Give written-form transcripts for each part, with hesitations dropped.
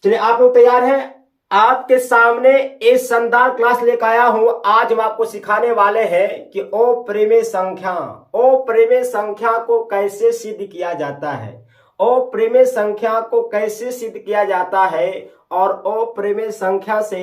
चलिए आप लोग तैयार हैं? आपके सामने एक शानदार क्लास लेकर आया हूं। आज हम आपको सिखाने वाले हैं कि अप्रिमेय संख्या को कैसे सिद्ध किया जाता है। अप्रिमेय संख्या को कैसे सिद्ध किया जाता है और अप्रिमेय संख्या से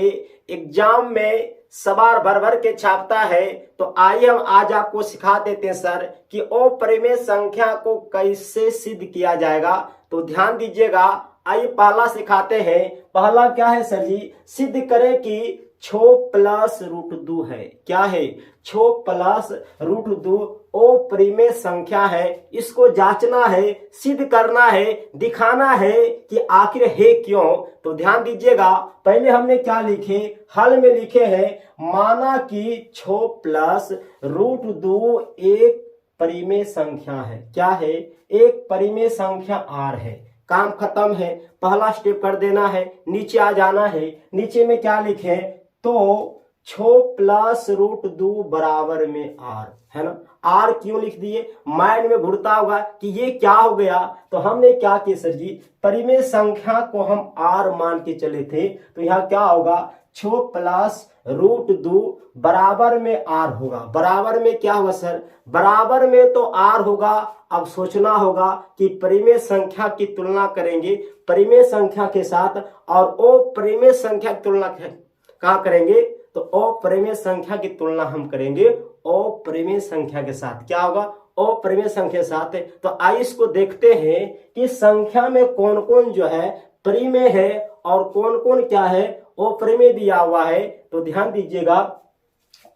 एग्जाम में सवाल भर भर के छापता है। तो आइए हम आज आपको सिखा देते हैं सर कि अप्रिमेय संख्या को कैसे सिद्ध किया जाएगा। तो ध्यान दीजिएगा। आइए पहला सिखाते हैं। पहला क्या है सर जी? सिद्ध करें कि 6 प्लस रूट 2 है। क्या है? 6 प्लस रूट 2 अप्रिमेय संख्या है। इसको जांचना है, सिद्ध करना है, दिखाना है कि आखिर है क्यों। तो ध्यान दीजिएगा। पहले हमने क्या लिखे? हल में लिखे हैं माना कि 6 प्लस रूट 2 एक परिमेय संख्या है। क्या है? एक परिमेय संख्या आर है। काम खत्म है। पहला स्टेप कर देना है, नीचे आ जाना है। नीचे में क्या लिखे? तो 6 प्लस रूट 2 बराबर में आर है ना। आर क्यों लिख दिए? माइंड में घुरता होगा कि ये क्या हो गया। तो हमने क्या किया सर जी? परिमेय संख्या को हम आर मान के चले थे। तो यहाँ क्या होगा? 6 प्लस रूट 2 बराबर में आर होगा। बराबर में क्या होगा सर? बराबर में तो आर होगा। अब सोचना होगा कि परिमेय संख्या की तुलना करेंगे परिमेय संख्या के साथ और अप्रिमेय संख्या की तुलना कहाँ करेंगे? तो अप्रिमेय संख्या की तुलना हम करेंगे अप्रिमेय संख्या के साथ। क्या होगा? अप्रिमेय संख्या के साथ। तो आइए इसको देखते हैं कि संख्या में कौन कौन जो है परिमेय है और कौन कौन क्या है अप्रिमेय दिया हुआ है। तो ध्यान दीजिएगा।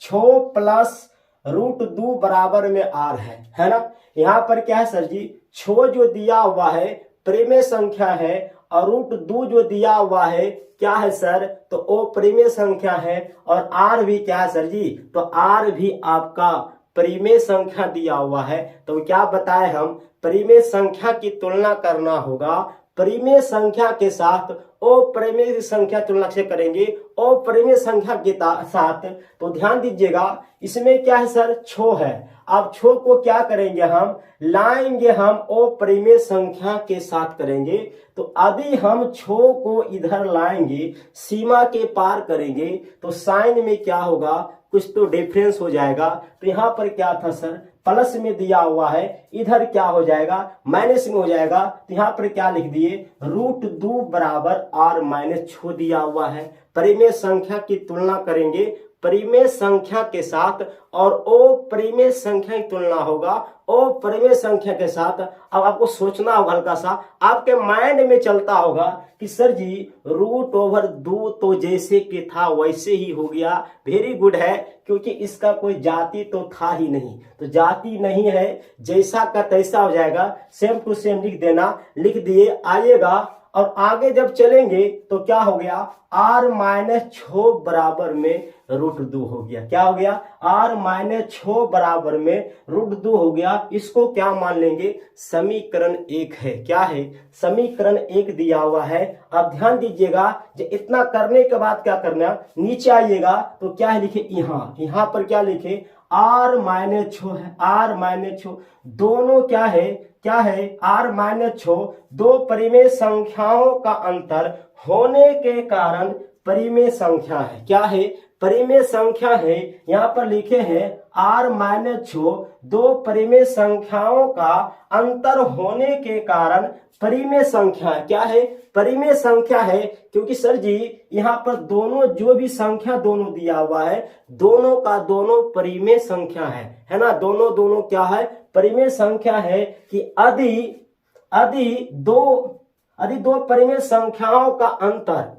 6 प्लस रूट 2 बराबर में आर है ना। यहाँ पर क्या है सर जी? 6 जो दिया हुआ है परिमेय संख्या है और रूट 2 जो दिया हुआ है क्या है सर? तो अप्रिमेय संख्या है। और आर भी क्या है सर जी? तो आर भी आपका परिमेय संख्या दिया हुआ है। तो क्या बताए हम? परिमेय संख्या की तुलना करना होगा परिमेय संख्या के साथ अप्रिमेय संख्या तुलना से करेंगे अप्रिमेय संख्या के साथ। तो ध्यान दीजिएगा। इसमें क्या है सर? 6 है। अब 6 को क्या करेंगे? हम लाएंगे हम अप्रिमेय संख्या के साथ करेंगे। तो यदि हम 6 को इधर लाएंगे सीमा के पार करेंगे तो साइन में क्या होगा? कुछ तो डिफरेंस हो जाएगा। तो यहाँ पर क्या था सर? प्लस में दिया हुआ है, इधर क्या हो जाएगा? माइनस में हो जाएगा। तो यहाँ पर क्या लिख दिए? रूट 2 बराबर आर माइनस 6 दिया हुआ है। परिमेय संख्या की तुलना करेंगे परिमेय संख्या के साथ और अप्रिमेय संख्या की तुलना होगा अप्रिमेय संख्या के साथ। अब आपको सोचना होगा, हल्का सा आपके माइंड में चलता होगा कि सर जी रूट ओवर 2 तो जैसे कि था वैसे ही हो गया। वेरी गुड है, क्योंकि इसका कोई जाति तो था ही नहीं। तो जाति नहीं है, जैसा का तैसा हो जाएगा। सेम टू सेम लिख देना। लिख दिए। आइएगा और आगे जब चलेंगे तो क्या हो गया? आर माइनस 6 बराबर में रूट 2 हो गया। क्या हो गया? आर माइनस 6 बराबर में रूट 2 हो गया। इसको क्या मान लेंगे? समीकरण 1 है। क्या है? समीकरण 1 दिया हुआ है। अब ध्यान दीजिएगा। जो इतना करने के बाद क्या करना? नीचे आइएगा तो क्या है लिखे? यहाँ पर क्या लिखे? आर माइनस 6 है। आर माइनस 6 दोनों क्या है? क्या है? आर माइनस 6 दो परिमेय संख्याओं का अंतर होने के कारण परिमेय संख्या है। क्या है? परिमेय संख्या है। यहाँ पर लिखे हैं आर माइनस 6 दो परिमेय संख्याओं का अंतर होने के कारण परिमेय संख्या है। क्या है? परिमेय संख्या है। क्योंकि सर जी यहाँ पर दोनों जो भी संख्या दोनों दिया हुआ है दोनों का दोनों परिमेय संख्या है ना। दोनों क्या है? परिमेय संख्या है। कि यदि दो परिमेय संख्याओं का अंतर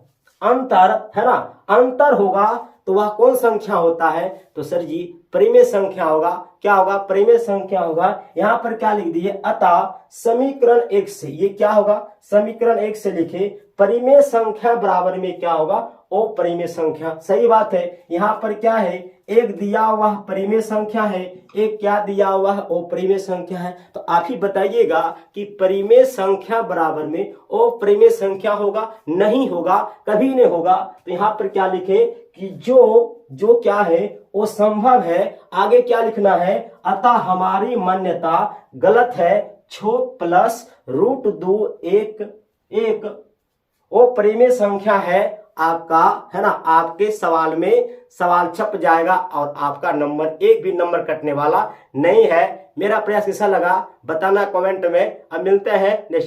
है ना, अंतर होगा तो वह कौन संख्या होता है? तो सर जी परिमेय संख्या होगा। क्या होगा? परिमेय संख्या होगा। यहाँ पर क्या लिख दिए? अतः समीकरण 1 से ये क्या होगा? समीकरण 1 से लिखे परिमेय संख्या बराबर में क्या होगा? अपरिमेय संख्या। सही बात है। यहाँ पर क्या है? एक दिया हुआ परिमेय संख्या है, एक क्या दिया हुआ है? अपरिमेय संख्या है। तो आप ही बताइएगा कि परिमेय संख्या बराबर में अपरिमेय संख्या होगा? नहीं होगा, कभी नहीं होगा। तो यहाँ पर क्या लिखे कि जो क्या है वो संभव है। आगे क्या लिखना है? अतः हमारी मान्यता गलत है। 6 प्लस रूट 2 एक अप्रिमेय संख्या है आपका, है ना, आपके सवाल में सवाल छप जाएगा और आपका नंबर एक भी नंबर कटने वाला नहीं है। मेरा प्रयास कैसा लगा बताना कमेंट में। अब मिलते हैं नेक्स्ट